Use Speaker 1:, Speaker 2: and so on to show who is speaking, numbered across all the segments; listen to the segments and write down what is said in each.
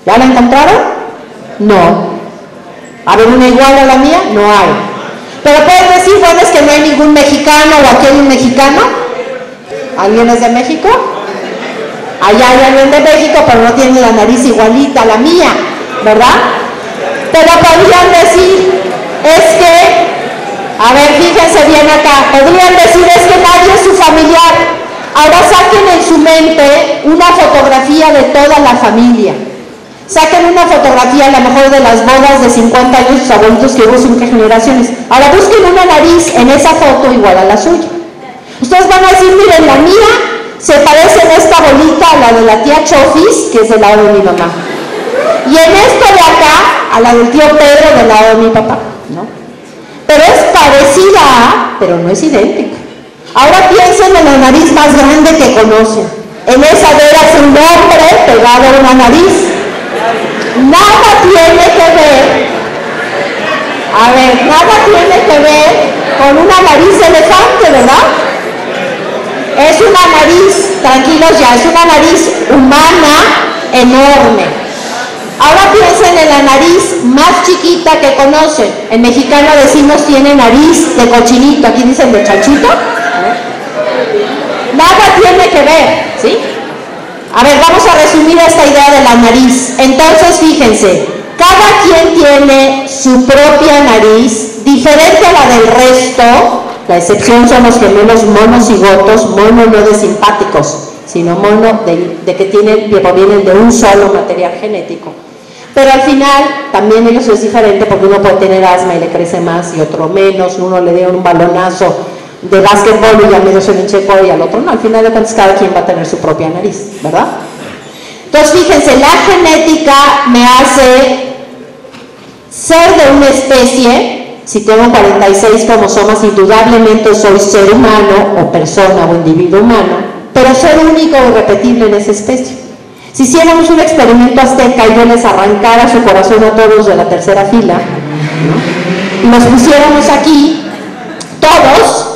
Speaker 1: ¿Ya la encontraron? No. A ver, una igual a la mía, no hay. Pero pueden decir, bueno, es que no hay ningún mexicano, o aquí hay un mexicano. ¿Alguien es de México? Allá hay alguien de México, pero no tiene la nariz igualita a la mía, ¿verdad? Pero podrían decir, es que, a ver, fíjense bien acá, podrían decir, es que nadie es su familiar. Ahora saquen en su mente una fotografía de toda la familia. Saquen una fotografía a lo mejor de las bodas de 50 años, sus abuelitos que hubo 5 generaciones. Ahora busquen una nariz en esa foto igual a la suya. Ustedes van a decir, miren, la mía se parece en esta bolita a la de la tía Chofis, que es del lado de mi mamá. Y en esto de acá, a la del tío Pedro, del lado de mi papá, ¿no? Pero es parecida a, pero no es idéntica. Ahora piensen en la nariz más grande que conocen. En esa veras un hombre pegado a una nariz. Nada tiene que ver, a ver, nada tiene que ver con una nariz elefante, ¿verdad? Es una nariz, tranquilos ya, es una nariz humana enorme. Ahora piensen en la nariz más chiquita que conocen. En mexicano decimos tiene nariz de cochinito, aquí dicen de chanchito. Nada tiene que ver, ¿sí? A ver, vamos a resumir esta idea de la nariz. Entonces, fíjense, cada quien tiene su propia nariz, diferente a la del resto. La excepción son los gemelos monocigotos, mono no de simpáticos, sino mono de que provienen de un solo material genético. Pero al final, también ellos es diferente porque uno puede tener asma y le crece más y otro menos, uno le dio un balonazo de básquetbol y ya medio se le enchecó y al otro no. Al final de cuentas cada quien va a tener su propia nariz, ¿verdad? Entonces fíjense, la genética me hace ser de una especie. Si tengo 46 cromosomas, indudablemente soy ser humano o persona o individuo humano, pero ser único o irrepetible en esa especie. Si hiciéramos un experimento azteca y yo les arrancara su corazón a todos de la tercera fila, ¿no? Y los pusiéramos aquí, todos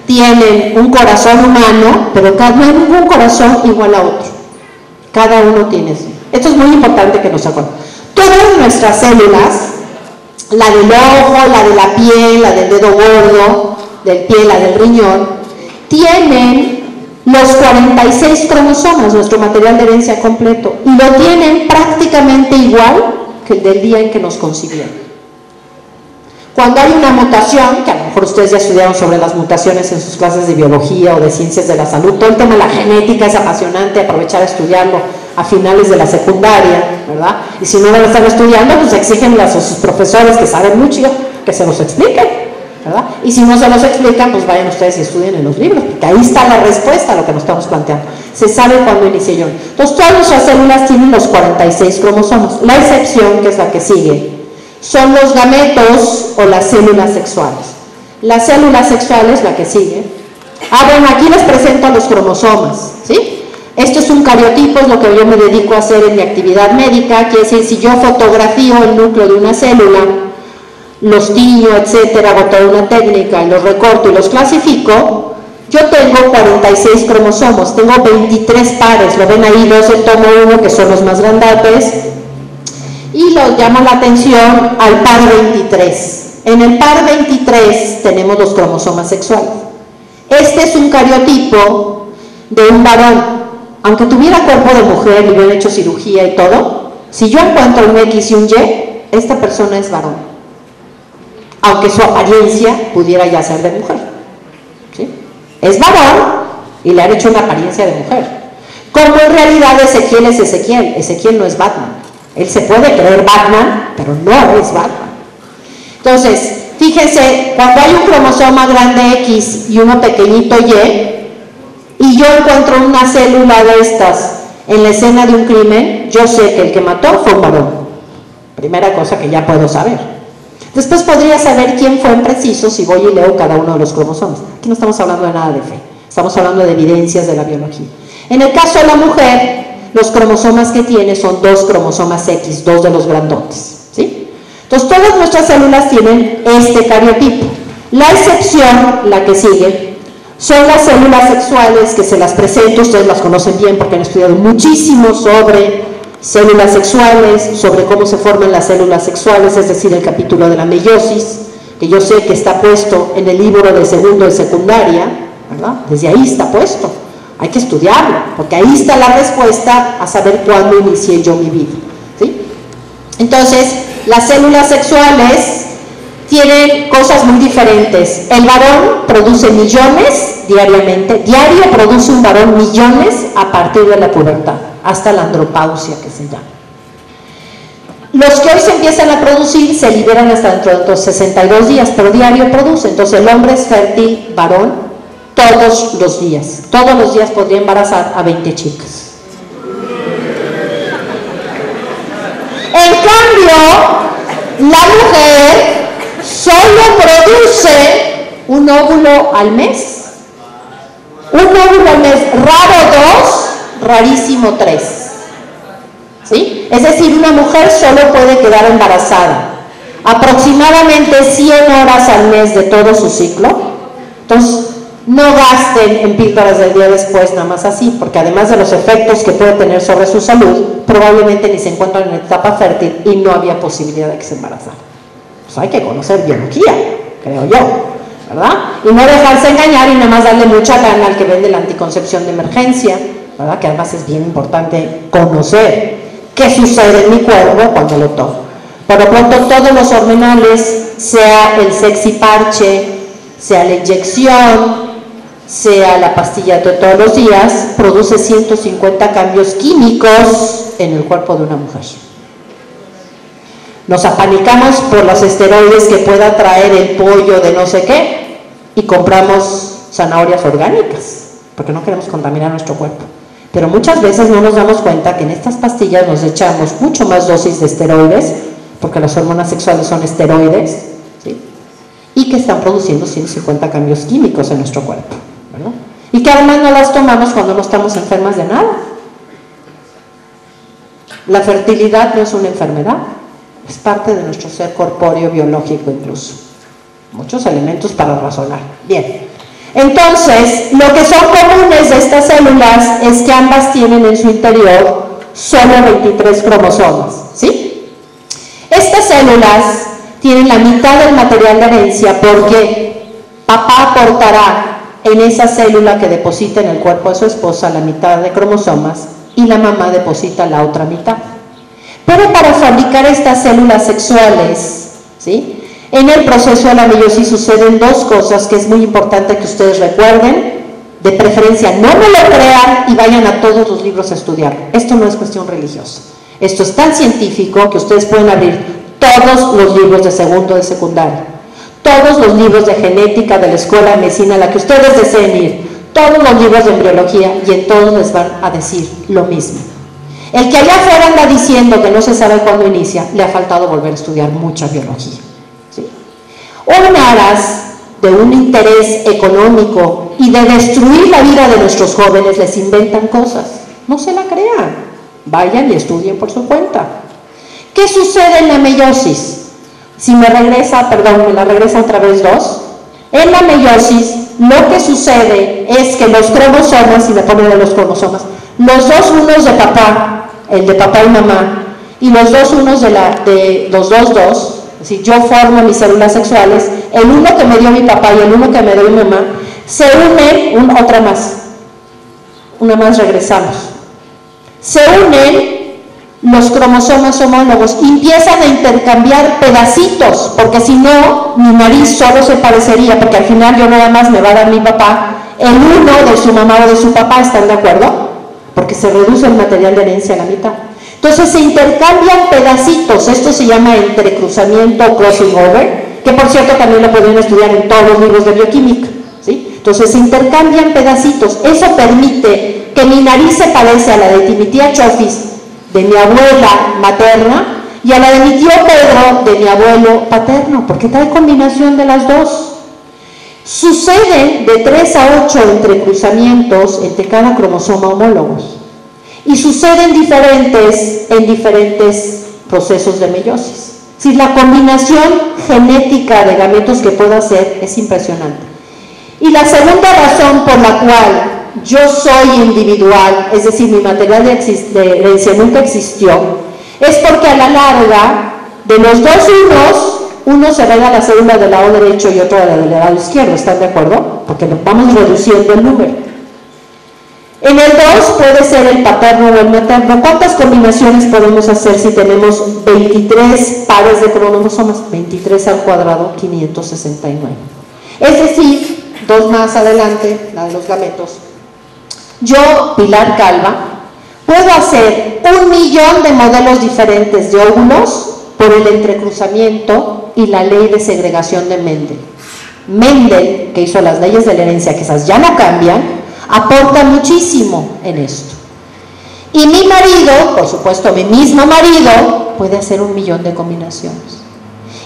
Speaker 1: tienen un corazón humano, pero no hay ningún corazón igual a otro. Cada uno tiene eso. Esto es muy importante que nos acordemos. Todas nuestras células, la del ojo, la de la piel, la del dedo gordo, del pie, la del riñón, tienen los 46 cromosomas, nuestro material de herencia completo, y lo tienen prácticamente igual que el del día en que nos concibieron. Cuando hay una mutación, que a lo mejor ustedes ya estudiaron sobre las mutaciones en sus clases de biología o de ciencias de la salud, todo el tema de la genética es apasionante, aprovechar a estudiarlo a finales de la secundaria, ¿verdad? Y si no lo están estudiando, pues exigen a sus profesores que saben mucho que se los expliquen, ¿verdad? Y si no se los explican, pues vayan ustedes y estudien en los libros, porque ahí está la respuesta a lo que nos estamos planteando. Se sabe cuándo inicia yo. Entonces, todas nuestras células tienen los 46 cromosomas. La excepción, que es la que sigue, son los gametos o las células sexuales. Las células sexuales, la que sigue. Bueno, aquí les presento los cromosomas, ¿sí? Esto es un cariotipo, es lo que yo me dedico a hacer en mi actividad médica, quiere decir, si yo fotografío el núcleo de una célula, los tiño, etcétera, hago toda una técnica y los recorto y los clasifico, yo tengo 46 cromosomas, tengo 23 pares, lo ven ahí, los el tomo 1, que son los más grandotes, y los llamo la atención al par 23. En el par 23 tenemos los cromosomas sexuales. Este es un cariotipo de un varón. Aunque tuviera cuerpo de mujer y hubiera hecho cirugía y todo, si yo encuentro un X y un Y, esta persona es varón. Aunque su apariencia pudiera ya ser de mujer, ¿sí? Es varón y le han hecho una apariencia de mujer. Como en realidad Ezequiel es Ezequiel. Ezequiel no es Batman. Él se puede creer Batman, pero no es Batman. Entonces, fíjense, cuando hay un cromosoma grande X y uno pequeñito Y yo encuentro una célula de estas en la escena de un crimen, yo sé que el que mató fue un varón. Primera cosa que ya puedo saber. Después podría saber quién fue en preciso si voy y leo cada uno de los cromosomas. Aquí no estamos hablando de nada de fe, estamos hablando de evidencias de la biología. En el caso de la mujer, los cromosomas que tiene son 2 cromosomas X, 2 de los grandotes, ¿sí? Entonces todas nuestras células tienen este cariotipo. La excepción, la que sigue, son las células sexuales, que se las presento, ustedes las conocen bien porque han estudiado muchísimo sobre células sexuales, sobre cómo se forman las células sexuales, es decir, el capítulo de la meiosis, que yo sé que está puesto en el libro de segundo de secundaria, ¿verdad? Desde ahí está puesto, hay que estudiarlo, porque ahí está la respuesta a saber cuándo inicié yo mi vida, ¿sí? Entonces, las células sexuales tienen cosas muy diferentes. El varón produce millones diariamente, diario produce un varón millones a partir de la pubertad, hasta la andropausia que se llama. Los que hoy se empiezan a producir se liberan hasta dentro de otros 62 días, pero diario produce. Entonces el hombre es fértil varón todos los días. Todos los días podría embarazar a 20 chicas. En cambio, la mujer solo produce un óvulo al mes. Un óvulo al mes, raro 2, rarísimo 3. ¿Sí? Es decir, una mujer solo puede quedar embarazada aproximadamente 100 horas al mes de todo su ciclo. Entonces, no gasten en píldoras del día después nada más así, porque además de los efectos que puede tener sobre su salud, probablemente ni se encuentran en etapa fértil y no había posibilidad de que se embarazara. Pues hay que conocer biología, creo yo, ¿verdad? Y no dejarse engañar y nada más darle mucha gana al que vende la anticoncepción de emergencia, ¿verdad? Que además es bien importante conocer qué sucede en mi cuerpo cuando lo tomo. Por lo pronto, todos los hormonales, sea el sexy parche, sea la inyección, sea la pastilla de todos los días, produce 150 cambios químicos en el cuerpo de una mujer. Nos apanicamos por los esteroides que pueda traer el pollo de no sé qué y compramos zanahorias orgánicas, porque no queremos contaminar nuestro cuerpo. Pero muchas veces no nos damos cuenta que en estas pastillas nos echamos mucho más dosis de esteroides, porque las hormonas sexuales son esteroides, ¿sí? Y que están produciendo 150 cambios químicos en nuestro cuerpo, ¿verdad? Y que además no las tomamos cuando no estamos enfermas de nada. La fertilidad no es una enfermedad, es parte de nuestro ser corpóreo, biológico incluso. Muchos elementos para razonar. Bien. Entonces, lo que son comunes de estas células es que ambas tienen en su interior solo 23 cromosomas, ¿sí? Estas células tienen la mitad del material de herencia porque papá aportará en esa célula que deposita en el cuerpo de su esposa la mitad de cromosomas y la mamá deposita la otra mitad. Pero para fabricar estas células sexuales, ¿sí?, en el proceso de la meiosis suceden dos cosas que es muy importante que ustedes recuerden, de preferencia no me lo crean y vayan a todos los libros a estudiar. Esto no es cuestión religiosa, esto es tan científico que ustedes pueden abrir todos los libros de segundo de secundaria, todos los libros de genética de la escuela de medicina a la que ustedes deseen ir, todos los libros de embriología, y en todos les van a decir lo mismo. El que allá afuera anda diciendo que no se sabe cuándo inicia, le ha faltado volver a estudiar mucha biología. O en aras de un interés económico y de destruir la vida de nuestros jóvenes, les inventan cosas. No se la crean, vayan y estudien por su cuenta. ¿Qué sucede en la meiosis? Si me regresa, perdón, me la regresa otra vez 2. En la meiosis, lo que sucede es que los cromosomas, si me ponen de los cromosomas, los dos unos de papá, el de papá y mamá, y los dos unos de los dos, si yo formo mis células sexuales, el uno que me dio mi papá y el uno que me dio mi mamá, se unen, una más regresamos, se unen los cromosomas homólogos y empiezan a intercambiar pedacitos, porque si no, mi nariz solo se parecería, porque al final yo nada más me va a dar mi papá, el uno de su mamá o de su papá, ¿están de acuerdo? Porque se reduce el material de herencia a la mitad. Entonces se intercambian pedacitos, esto se llama entrecruzamiento o crossing over, que por cierto también lo podrían estudiar en todos los libros de bioquímica, ¿sí? Entonces se intercambian pedacitos, eso permite que mi nariz se parece a la de mi tía Chofis, de mi abuela materna, y a la de mi tío Pedro, de mi abuelo paterno, porque trae combinación de las dos. Suceden de 3 a 8 entrecruzamientos entre cada cromosoma homólogos. Y suceden en diferentes procesos de meiosis. Si la combinación genética de gametos que puedo hacer es impresionante. Y la segunda razón por la cual yo soy individual, es decir, mi material de herencia nunca existió, es porque a la larga, de los dos uno se hereda la cédula del lado derecho y otro del lado izquierdo, ¿están de acuerdo? Porque vamos reduciendo el número. En el 2 puede ser el paterno o el materno. ¿Cuántas combinaciones podemos hacer si tenemos 23 pares de cromosomas? 23 al cuadrado, 569. Es decir, 2 más adelante, la de los gametos, yo, Pilar Calva, puedo hacer 1.000.000 de modelos diferentes de óvulos por el entrecruzamiento y la ley de segregación de Mendel. Mendel, que hizo las leyes de la herencia, que esas ya no cambian, aporta muchísimo en esto. Y mi marido, por supuesto mi mismo marido, puede hacer 1.000.000 de combinaciones.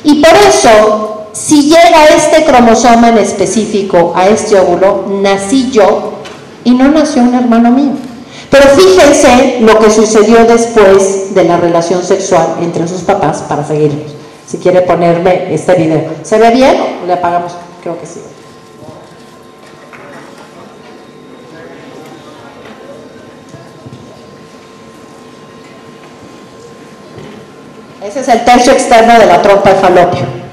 Speaker 1: Y por eso, si llega este cromosoma en específico a este óvulo, nací yo y no nació un hermano mío. Pero fíjense lo que sucedió después de la relación sexual entre sus papás para seguirlos. Si quiere ponerme este video. ¿Se ve bien o le apagamos? Creo que sí. Ese es el tercio externo de la trompa de falopio.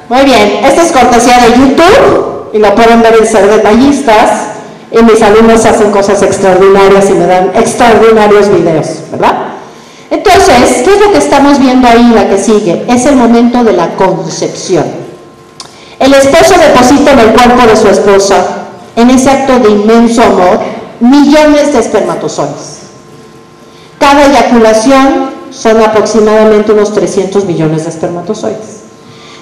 Speaker 1: Muy bien, esta es cortesía de YouTube y lo pueden ver en Ser Detallistas. Y mis alumnos hacen cosas extraordinarias y me dan extraordinarios videos, ¿verdad? Entonces, ¿qué es lo que estamos viendo ahí, la que sigue? Es el momento de la concepción. El esposo deposita en el cuerpo de su esposa, en ese acto de inmenso amor, millones de espermatozoides. Cada eyaculación son aproximadamente unos 300 millones de espermatozoides.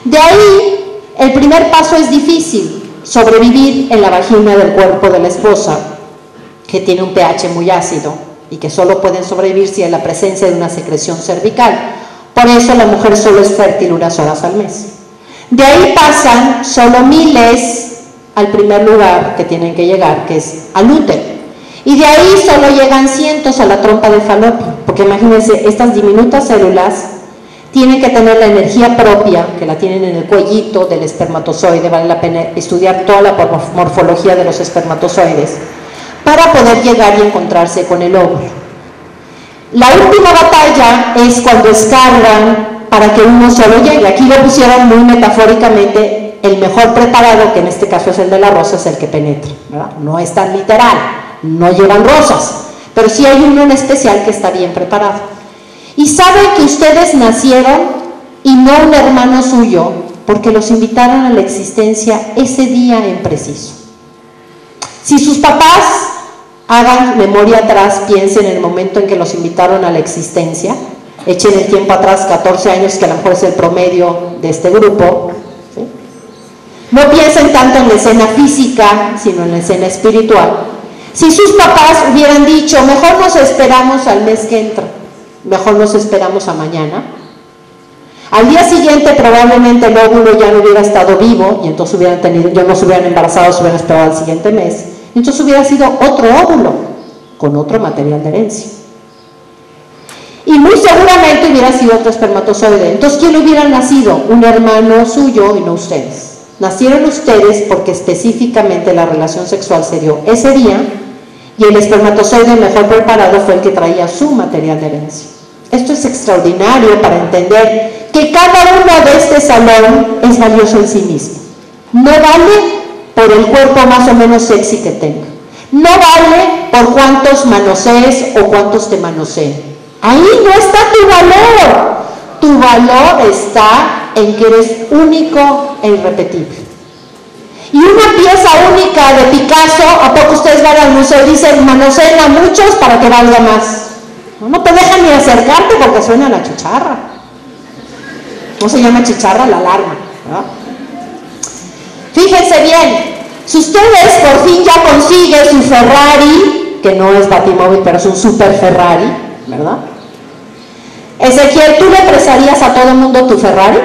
Speaker 1: De ahí, el primer paso es difícil, sobrevivir en la vagina del cuerpo de la esposa, que tiene un pH muy ácido y que solo pueden sobrevivir si hay la presencia de una secreción cervical. Por eso la mujer solo es fértil unas horas al mes. De ahí pasan solo miles al primer lugar que tienen que llegar, que es al útero. Y de ahí solo llegan cientos a la trompa de falopio, porque imagínense, estas diminutas células tienen que tener la energía propia, que la tienen en el cuellito del espermatozoide. Vale la pena estudiar toda la morfología de los espermatozoides para poder llegar y encontrarse con el óvulo. La última batalla es cuando escarban para que uno solo llegue. Aquí lo pusieron muy metafóricamente, el mejor preparado, que en este caso es el de la rosa, es el que penetra, ¿verdad? No es tan literal, no llevan rosas, pero sí hay uno en especial que está bien preparado. Y saben que ustedes nacieron y no un hermano suyo, porque los invitaron a la existencia ese día en preciso. Si sus papás, hagan memoria atrás, piensen en el momento en que los invitaron a la existencia, echen el tiempo atrás, 14 años, que a lo mejor es el promedio de este grupo, ¿sí? No piensen tanto en la escena física, sino en la escena espiritual. Si sus papás hubieran dicho, mejor nos esperamos al mes que entra, mejor nos esperamos a mañana, al día siguiente probablemente el óvulo ya no hubiera estado vivo y entonces ya no se hubieran embarazado, se hubieran esperado al siguiente mes, y entonces hubiera sido otro óvulo con otro material de herencia y muy seguramente hubiera sido otro espermatozoide. Entonces, ¿quién hubiera nacido? Un hermano suyo y no ustedes. Nacieron ustedes porque específicamente la relación sexual se dio ese día y el espermatozoide mejor preparado fue el que traía su material de herencia. Esto es extraordinario para entender que cada uno de este salón es valioso en sí mismo. No vale por el cuerpo más o menos sexy que tenga. No vale por cuántos manosees o cuántos te manoseen. Ahí no está tu valor. Tu valor está en que eres único e irrepetible. Y una pieza única de Picasso, ¿a poco ustedes van al museo y dicen manoseen a muchos para que valga más? No te dejan ni acercarte porque suena la chicharra. ¿Cómo se llama chicharra? La alarma, ¿no? Fíjense bien, si ustedes por fin ya consiguen su Ferrari, que no es batimóvil, pero es un super Ferrari, ¿verdad? Ezequiel, ¿tú le prestarías a todo el mundo tu Ferrari?